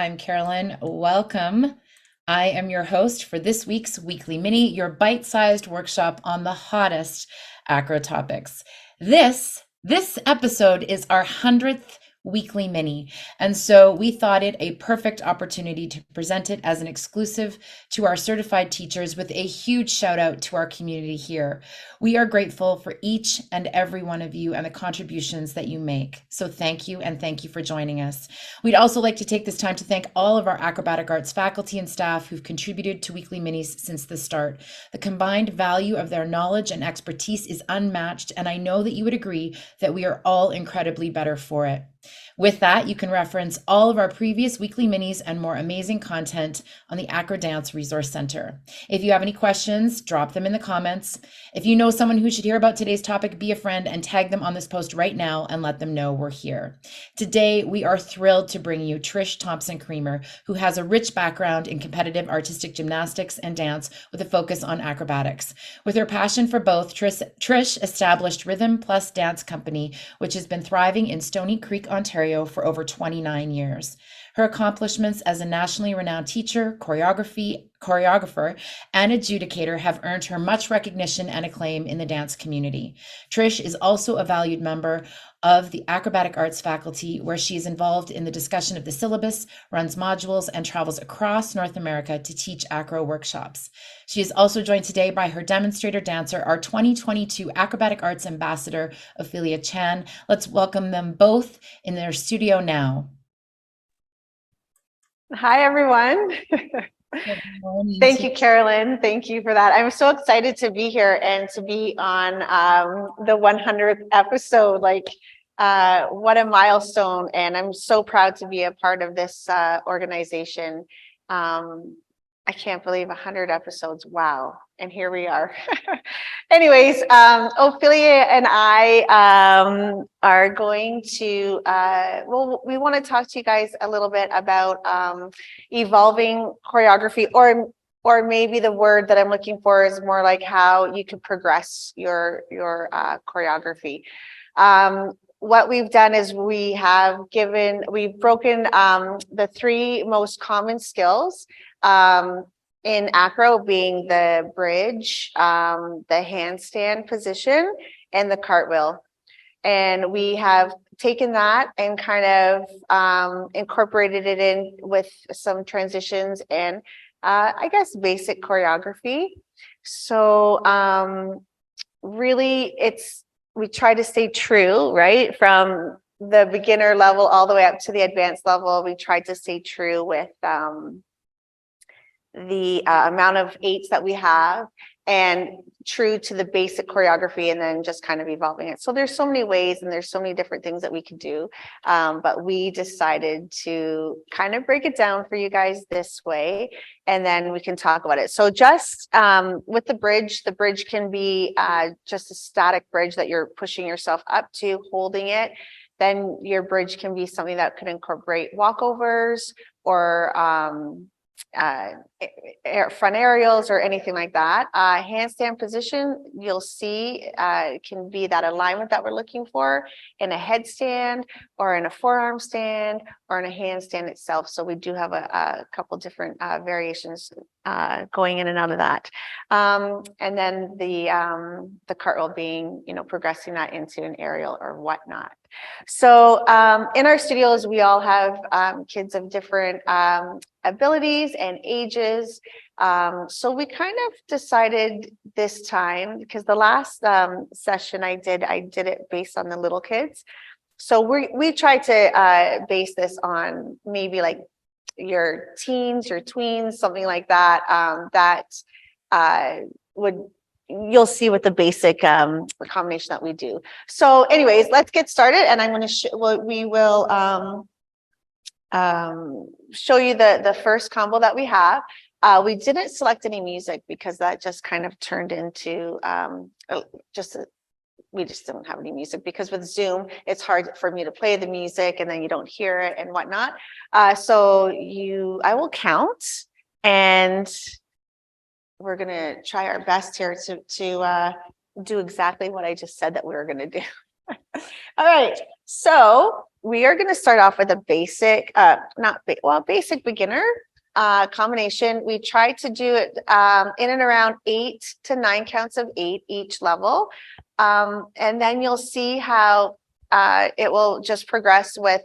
I'm Carolyn. Welcome. I am your host for this week's Weekly Mini, your bite-sized workshop on the hottest acro topics. This episode is our 100th Weekly Mini, and so we thought it a perfect opportunity to present it as an exclusive to our certified teachers with a huge shout out to our community here. We are grateful for each and every one of you and the contributions that you make. So thank you, and thank you for joining us. We'd also like to take this time to thank all of our acrobatic arts faculty and staff who've contributed to Weekly Minis since the start. The combined value of their knowledge and expertise is unmatched, and I know that you would agree that we are all incredibly better for it. With that, you can reference all of our previous Weekly Minis and more amazing content on the Acro Dance Resource Center. If you have any questions, drop them in the comments. If you know someone who should hear about today's topic, be a friend and tag them on this post right now and let them know we're here. Today, we are thrilled to bring you Trish Thompson Creamer, who has a rich background in competitive artistic gymnastics and dance with a focus on acrobatics. With her passion for both, Trish established Rhythm Plus Dance Company, which has been thriving in Stony Creek, Ontario for over 29 years. Her accomplishments as a nationally renowned teacher, choreographer, and adjudicator have earned her much recognition and acclaim in the dance community. Trish is also a valued member of the Acrobatic Arts faculty, where she is involved in the discussion of the syllabus, runs modules, and travels across North America to teach acro workshops. She is also joined today by her demonstrator dancer, our 2022 Acrobatic Arts Ambassador, Ophelia Chan. Let's welcome them both in their studio now. Hi, everyone. Thank you, Carolyn. Thank you for that. I'm so excited to be here and to be on the 100th episode. What a milestone. And I'm so proud to be a part of this organization. I can't believe 100 episodes. Wow. And here we are. Anyways, Ophelia and I are going to, we want to talk to you guys a little bit about evolving choreography, or maybe the word that I'm looking for is more like how you can progress your choreography. What we've done is we've broken the three most common skills in acro, being the bridge, the handstand position, and the cartwheel. And we have taken that and kind of incorporated it in with some transitions and I guess basic choreography. So really we try to stay true, right? From the beginner level all the way up to the advanced level, we tried to stay true with the amount of eights that we have and true to the basic choreography, and then just kind of evolving it. So there's so many ways and there's so many different things that we could do. But we decided to kind of break it down for you guys this way, and then we can talk about it. So just with the bridge can be just a static bridge that you're pushing yourself up to, holding it. Then your bridge can be something that could incorporate walkovers or front aerials or anything like that. Handstand position, you'll see can be that alignment that we're looking for in a headstand or in a forearm stand or in a handstand itself. So we do have a couple different variations going in and out of that. And then the cartwheel being, progressing that into an aerial or whatnot. So in our studios, we all have kids of different abilities and ages. So we kind of decided this time, because the last session I did it based on the little kids. So we tried to base this on maybe like your teens, your tweens, something like that, you'll see with the basic combination that we do. So anyways, let's get started, and I'm going to we will show you the first combo that we have. We didn't select any music because that just kind of turned into we just don't have any music, because with Zoom, it's hard for me to play the music and then you don't hear it and whatnot. So I will count, and we're going to try our best here to do exactly what I just said that we were going to do. All right. So we are going to start off with a basic, basic beginner combination. We try to do it in and around 8 to 9 counts of 8 each level. And then you'll see how it will just progress with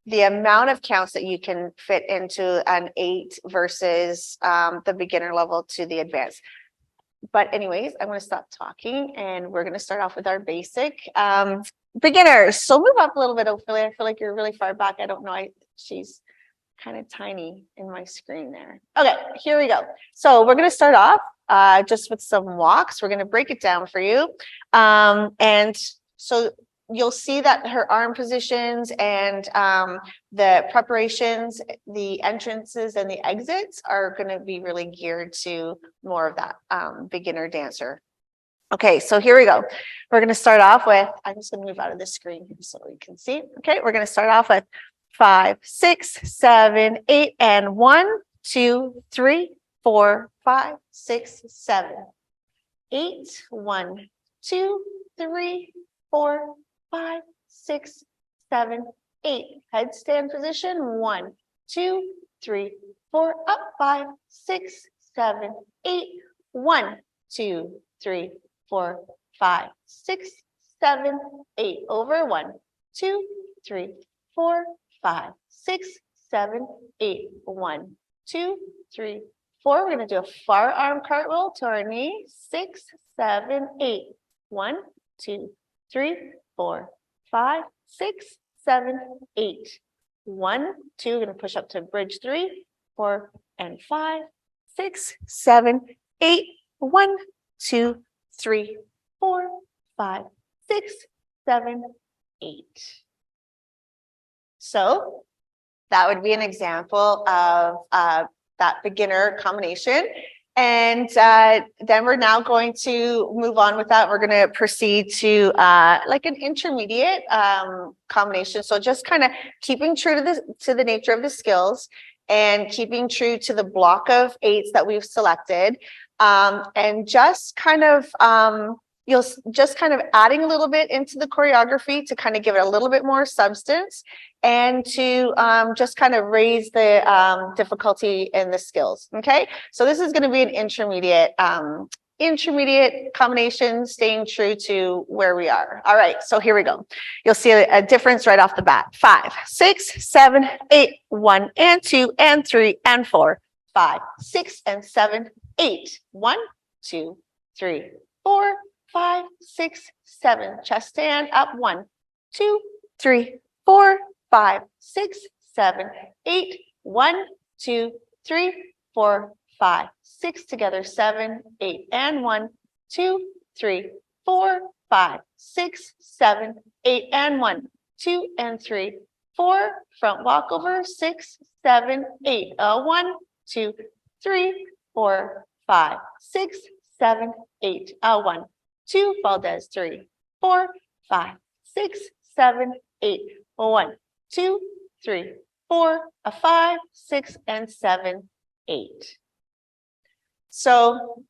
the amount of counts that you can fit into an 8 versus the beginner level to the advanced. But anyways, I'm going to stop talking and we're going to start off with our basic beginners. So move up a little bit, Ophelia. I feel like you're really far back. I don't know. She's kind of tiny in my screen there. Okay, here we go. So we're going to start off just with some walks. We're going to break it down for you. And so you'll see that her arm positions and the preparations, the entrances and the exits are going to be really geared to more of that beginner dancer. Okay, so here we go. We're going to start off with, I'm just going to move out of the screen so you can see. Okay, we're going to start off with 5, 6, 7, 8, and 1, 2, 3, 4, 5, 6, 7, 8, 1, 2, 3, 4, 5, 6, 7, 8. Headstand position. 1, 2, 3, 4. Up. 5, 6, 7, 8. 1, 2, 3, 4, 5, 6, 7, 8. Over. 1, 2, 3, 4, 5, 6, 7, 8. 1, 2, 3, 4. We're going to do a far arm cartwheel to our knee. 6, 7, 8. 1, 2, 3, 4, 5, 6, 7, 8. 1, 2. We're going to push up to bridge 3, 4, and 5, 6, 7, 8. 1, 2, 3, 4, 5, 6, 7, 8. So that would be an example of that beginner combination. And then we're now going to move on with that. We're going to proceed to like an intermediate combination. So just kind of keeping true to the nature of the skills and keeping true to the block of 8s that we've selected. And just kind of you'll just kind of adding a little bit into the choreography to kind of give it a little bit more substance and to just kind of raise the difficulty in the skills. Okay, so this is going to be an intermediate combination, staying true to where we are. All right, so here we go. You'll see a difference right off the bat. 5, 6, 7, 8, 1 and 2 and 3 and 4, 5, 6 and 7, 8. 1, 2, 3, 4, 5, 6, 7. Chest stand up. 1, 2, 3, 4, 5, 6, 7, 8. 1, 2, 3, 4, 5, 6 together. 7, 8 and 1, 2, 3, 4, 5, 6, 7, 8 and 1, 2 and 3, 4. Front walkover. 6, 7, 8. 1, 2, 3, 4, 5, 6, 7, 8. 1, 2. Valdez. 3, 4, 5, 6, 7, 8. 1, 2, 3, 4, 5, 6, and 7, 8. So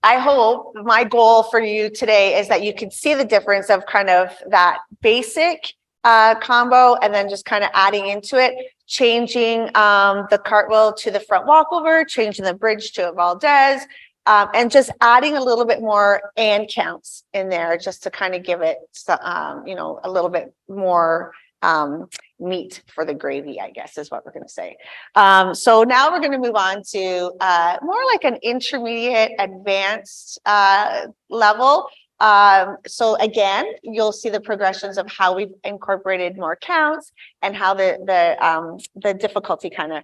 I hope my goal for you today is that you can see the difference of kind of that basic combo and then just kind of adding into it, changing the cartwheel to the front walkover, changing the bridge to a Valdez, and just adding a little bit more and counts in there just to kind of give it, a little bit more meat for the gravy, I guess is what we're going to say. So now we're going to move on to more like an intermediate advanced level. So again, you'll see the progressions of how we've incorporated more counts and how the difficulty kind of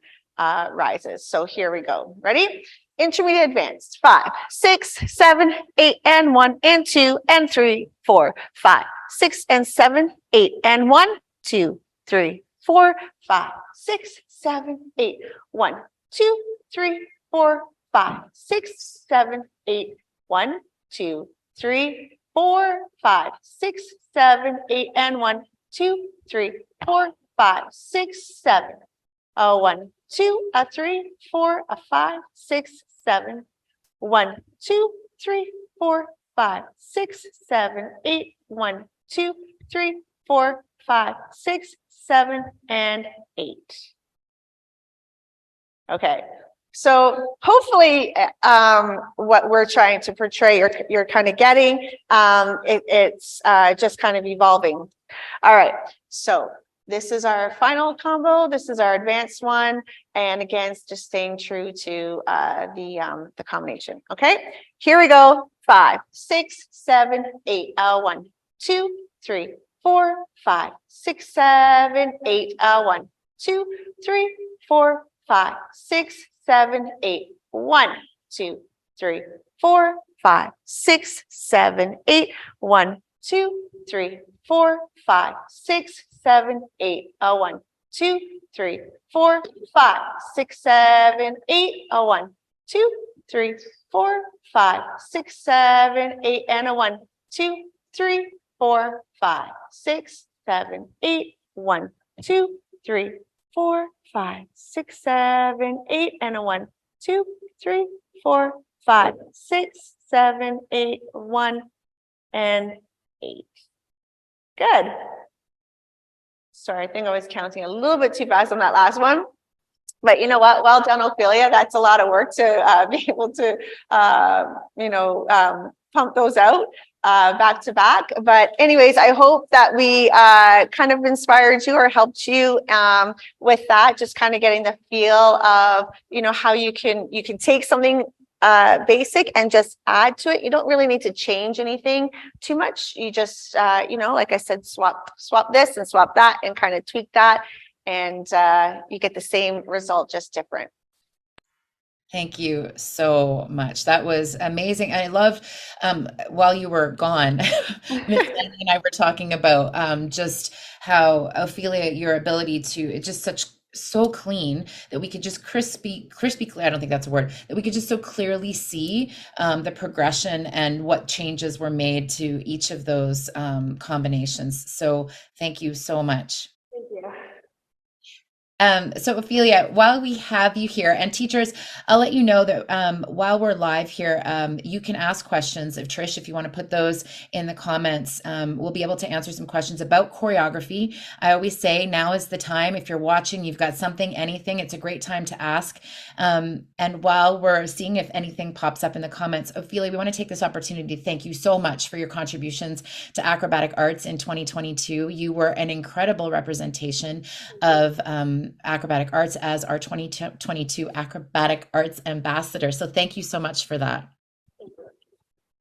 rises. So here we go. Ready? Intermediate advanced. 5, 6, 7, 8 and 1 and 2 and 3, 4, 5, 6 and 7, 8 and 1, 2, 3, 4, 5, 6, 7, 8. 1, 2, 3, 4, 5, 6, 7, 8. 1, 2, 3, 4, 5, 6, 7, 8 and 1, 2, 3, 4, 5, 6, 7. 1, 2, 3, 4, 5, 6, 7. 1, 2, 3, 4, 5, 6, 7, 8. 1, 2, 3, 4, 5, 6, 7, and 8. Okay. So hopefully, what we're trying to portray, you're kind of getting, it's just kind of evolving. All right. So this is our final combo. This is our advanced one. And again, just staying true to the combination. Okay. Here we go. 5, 6, 7, 8. 1, 2, 3, 4, 5, 6, 7, 8. 1, 2, 3, 4, 5, 6, 7, 8. 1, 2, 3, 4, 5, 6, 7, 8. 1, 2, 3, 4, 5, 6, 7, 8. 1, 2, 3, 4, 5, 6, 7, 8. 1, 2, 3, 4, 5, 6, 7, 8. And a 1, 2, 3, 4, 5, 6, 7, 8. 1, 2, 3, 4, 5, 6, 7, 8. And a 1, 2, 3, 4, 5, 6, 7, 8. 1 and 8. Good. Sorry, I think I was counting a little bit too fast on that last one. But you know what? Well done, Ophelia. That's a lot of work to be able to, pump those out back to back. But anyways, I hope that we kind of inspired you or helped you with that, just kind of getting the feel of, how you can take something basic and just add to it. You don't really need to change anything too much. You just, like I said, swap this and swap that and kind of tweak that. And you get the same result, just different. Thank you so much. That was amazing. I loved while you were gone, Miss Sandy and I were talking about just how Ophelia, your ability to, it's just so clean that we could just crispy, I don't think that's a word, that we could just so clearly see the progression and what changes were made to each of those combinations. So thank you so much. Thank you. So Ophelia, while we have you here, and teachers, I'll let you know that while we're live here, you can ask questions of Trish if you want to put those in the comments. We'll be able to answer some questions about choreography. I always say now is the time. If you're watching, you've got something, anything, it's a great time to ask. And while we're seeing if anything pops up in the comments, Ophelia, we want to take this opportunity to thank you so much for your contributions to acrobatic arts in 2022. You were an incredible representation of acrobatic arts as our 2022 Acrobatic Arts Ambassador. So thank you so much for that.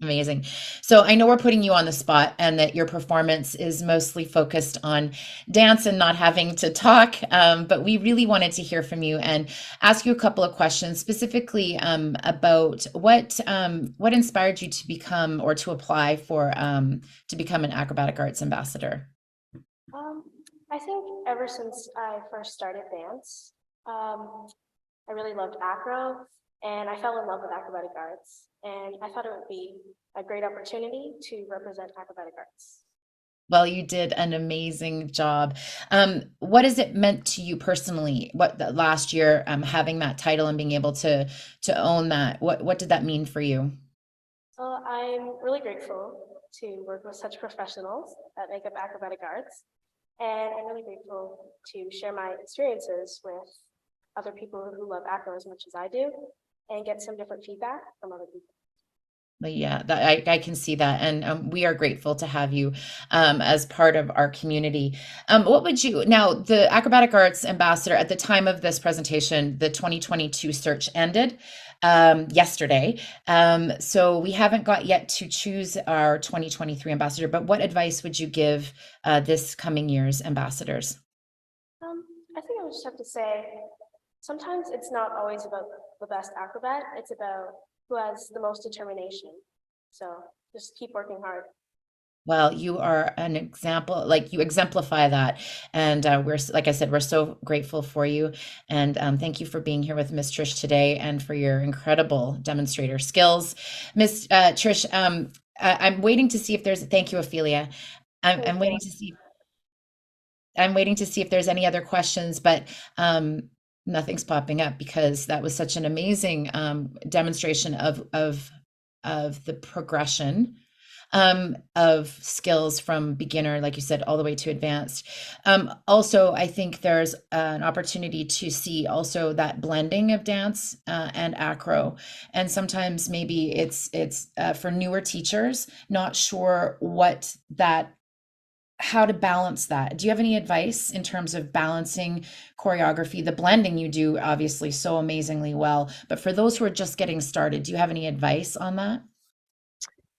Amazing. So I know we're putting you on the spot and that your performance is mostly focused on dance and not having to talk, but we really wanted to hear from you and ask you a couple of questions specifically about what inspired you to become or to apply for to become an Acrobatic Arts Ambassador. I think ever since I first started dance, I really loved acro, and I fell in love with acrobatic arts, and I thought it would be a great opportunity to represent acrobatic arts. Well, you did an amazing job. What has it meant to you personally? What the last year, having that title and being able to own that? What did that mean for you? So I'm really grateful to work with such professionals that make up acrobatic arts. And I'm really grateful to share my experiences with other people who love acro as much as I do and get some different feedback from other people. Yeah, I can see that. And we are grateful to have you as part of our community. What would you, now the Acrobatic Arts Ambassador, at the time of this presentation, the 2022 search ended yesterday. So we haven't got yet to choose our 2023 ambassador, but what advice would you give this coming year's ambassadors? I think I would just have to say, sometimes it's not always about the best acrobat, it's about who has the most determination. So just keep working hard. Well, you are an example, like you exemplify that. And we're, like I said, we're so grateful for you. And thank you for being here with Miss Trish today and for your incredible demonstrator skills. Miss Trish, I'm waiting to see if there's, thank you, Ophelia. I'm waiting to see, if there's any other questions, but nothing's popping up because that was such an amazing demonstration of the progression of skills from beginner, like you said, all the way to advanced. Also, I think there's an opportunity to see also that blending of dance and acro. And sometimes maybe it's for newer teachers, not sure how to balance that. Do you have any advice in terms of balancing choreography? The blending you do obviously so amazingly well, but for those who are just getting started, do you have any advice on that?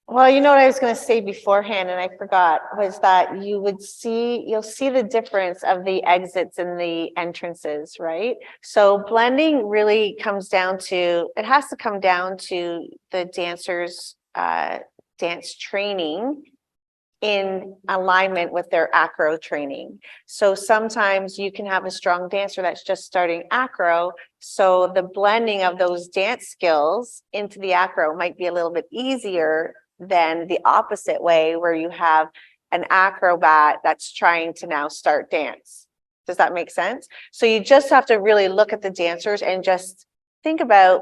Well, you know what I was going to say beforehand, and I forgot, was that you'll see the difference of the exits and the entrances, right? So blending really it has to come down to the dancers' dance training in alignment with their acro training. So sometimes you can have a strong dancer that's just starting acro. So the blending of those dance skills into the acro might be a little bit easier than the opposite way, where you have an acrobat that's trying to now start dance. Does that make sense? So you just have to really look at the dancers and just think about,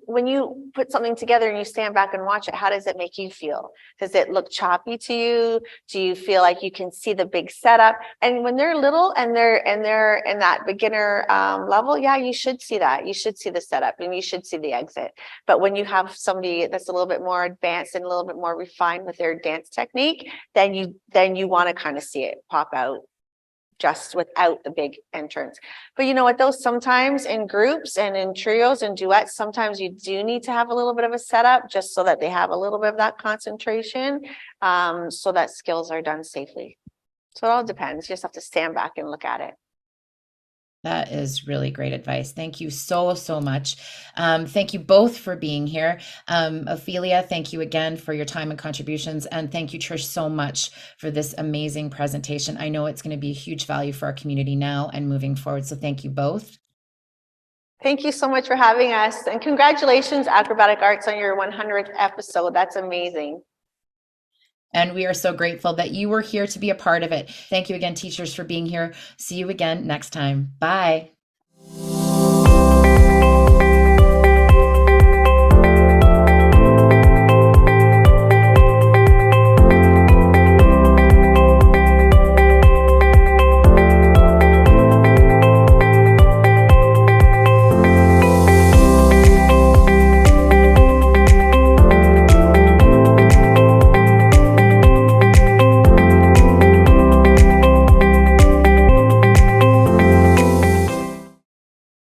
when you put something together and you stand back and watch it, how does it make you feel? Does it look choppy to you? Do you feel like you can see the big setup? And when they're little and they're in that beginner level, yeah, you should see that. You should see the setup and you should see the exit. But when you have somebody that's a little bit more advanced and a little bit more refined with their dance technique, then you want to kind of see it pop out just without the big entrance. But you know what, those sometimes in groups and in trios and duets, sometimes you do need to have a little bit of a setup just so that they have a little bit of that concentration, so that skills are done safely. So it all depends. You just have to stand back and look at it. That is really great advice. Thank you so, so much. Thank you both for being here. Ophelia, thank you again for your time and contributions. And thank you, Trish, so much for this amazing presentation. I know it's going to be a huge value for our community now and moving forward. So thank you both. Thank you so much for having us. And congratulations, Acrobatic Arts, on your 100th episode. That's amazing. And we are so grateful that you were here to be a part of it. Thank you again, teachers, for being here. See you again next time. Bye.